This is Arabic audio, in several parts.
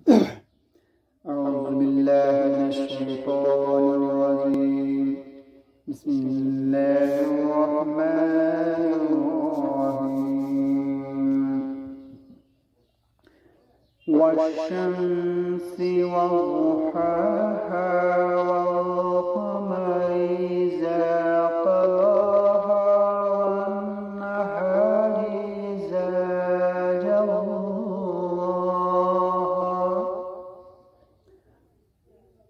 أعوذ بالله من الشيطان الرجيم. بسم الله الرحمن الرحيم. والشمس وضحاها والقمر إذا طلاها والنهار إذا جلاها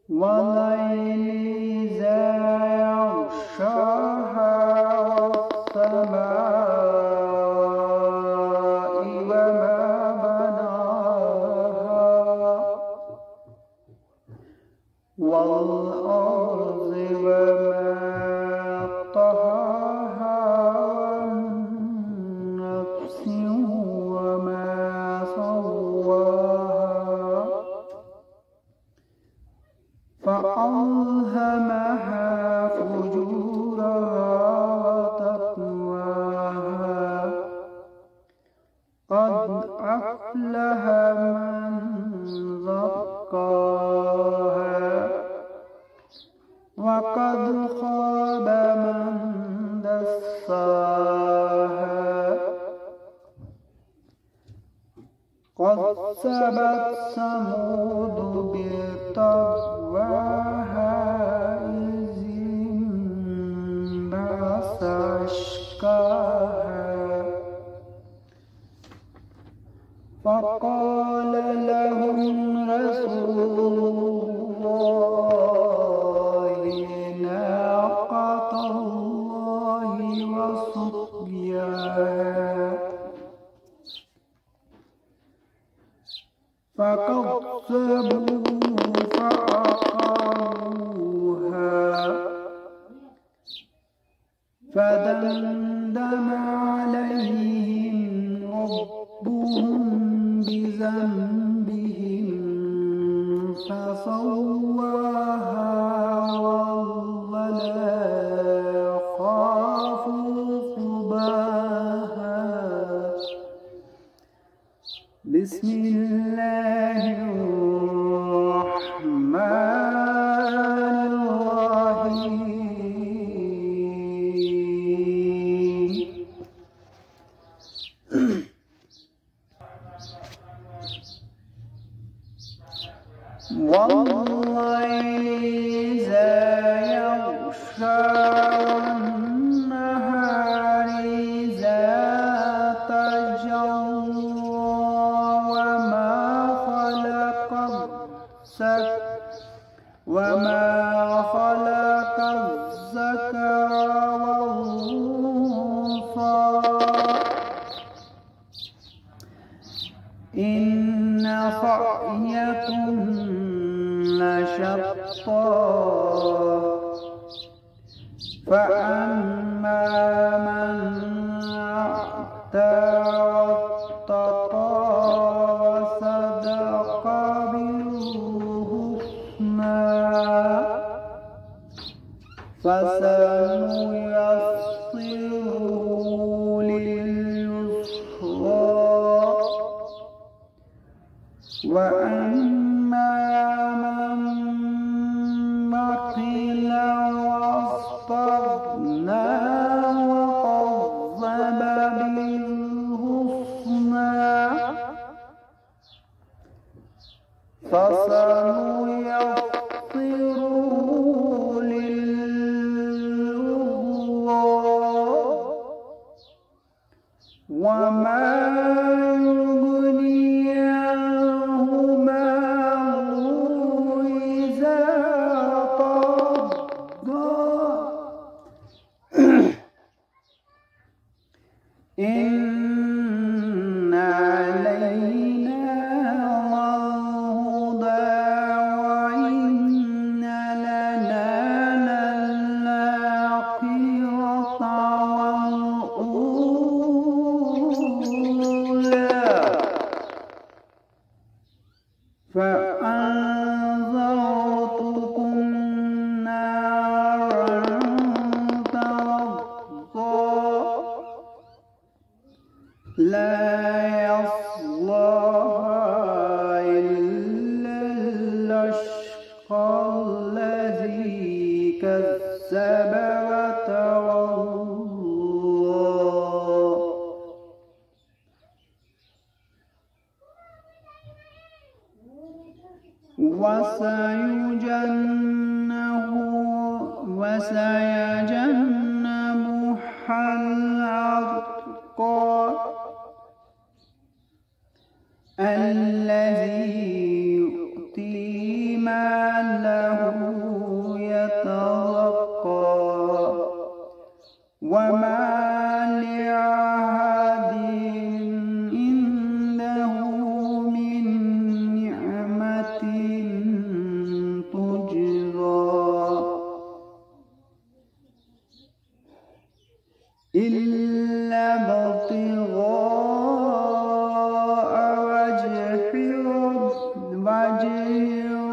والليل إذا يغشاها والسماء وما بناها والأرض وما طحاها والنفس وما سواها فألهمها فجورها وتقواها قد أفلح من زكاها وقد خاب من دساها كذبت ثمود بطغواها إذ انبعث أشقاها فقال لهم رسول الله ناقة الله وسقياها فكذبوه فعقروها فدمدم عليهم ربهم بذنبهم فسواها ولا يخاف عقباها. بسم الله الرحمن الرحيم. والليل إذا يغشى والنهار إذا تجلى وما خلق الذكر والأنثى إن سعيكم لشتى فأما من أعطى واتقى وصدق بالحسنى فسنيسره لليسرى وأما من بخل واستغنى وكذب بالحسنى فسنيسره لليسرى وما يغني عنه ماله إذا طغى إن علينا للهدى وإن لنا للآخرة والأولى فأنذرتكم نارا تلظى لا يصلاها إلا وسيجنبها الأتقى الذي يؤتي ماله يتزكى وما لأحد عنده من نعمة تجزى إلا ابتغاء وجه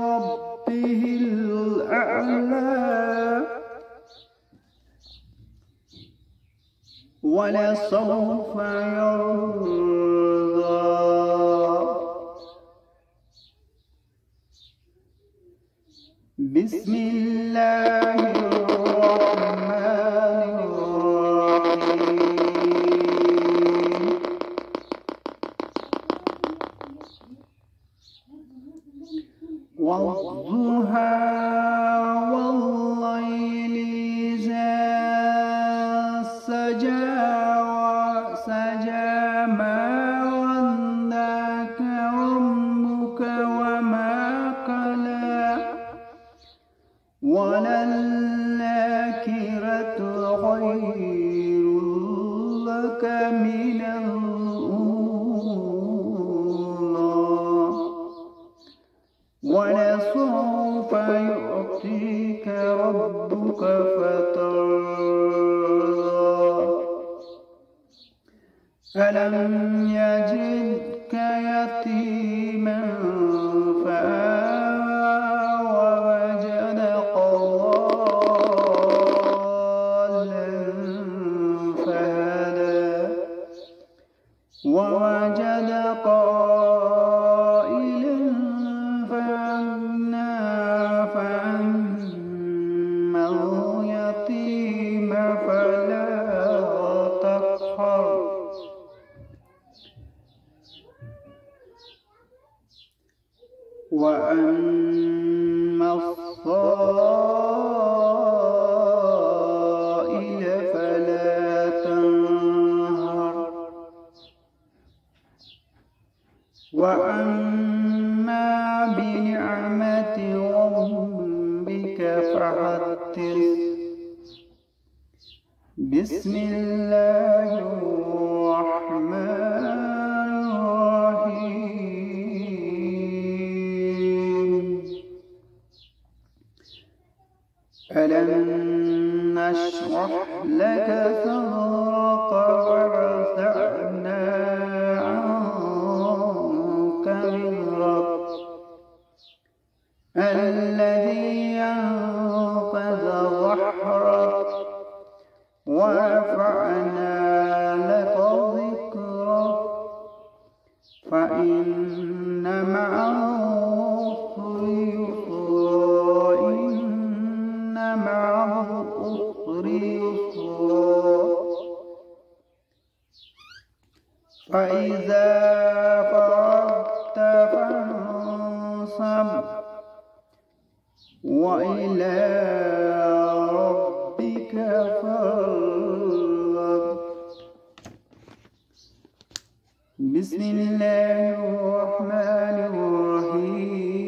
ربه الأعلى ولسوف يرضى. بسم الله الرحمن الرحيم. والضحى والليل إذا سجى ما ودعك ربك وما قلى وللآخرة خير لك من الأولى ولسوف يعطيك ربك فترضى. ألم يجدك يتيما فآوى ووجدك ضالا فهدى ووجدك عائلا فأغنى فأما اليتيم فلا تقهر وأما الصائل فلا تنهر وأما بنعمة ربك فحدث. بسم الله الرحمن الرحيم. ألم نشرح لك صدرك ووسعنا عنك وزرك الذي أنقض ظهرك ورفعنا لك ذكرك فإن مع العسر يسرا إن مع العسر يسرا فإذا فرغت فانصب وإلى ربك فارغب. بسم الله الرحمن الرحيم.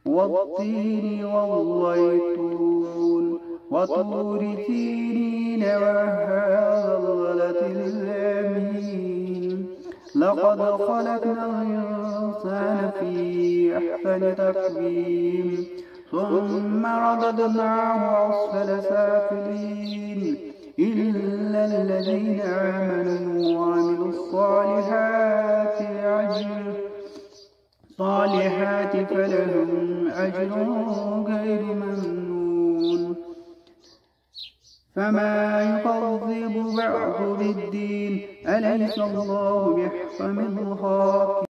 والتين والزيتون وطور سينين وهذا البلد الأمين لقد خلقنا الإنسان في أحسن تقويم ثم رددناه أسفل سافلين إلا الذين آمنوا وعملوا الصالحات فلهم أجر غير ممنون. فما يكذب بعد بالدين أليس الله بأحكم الحاكمين.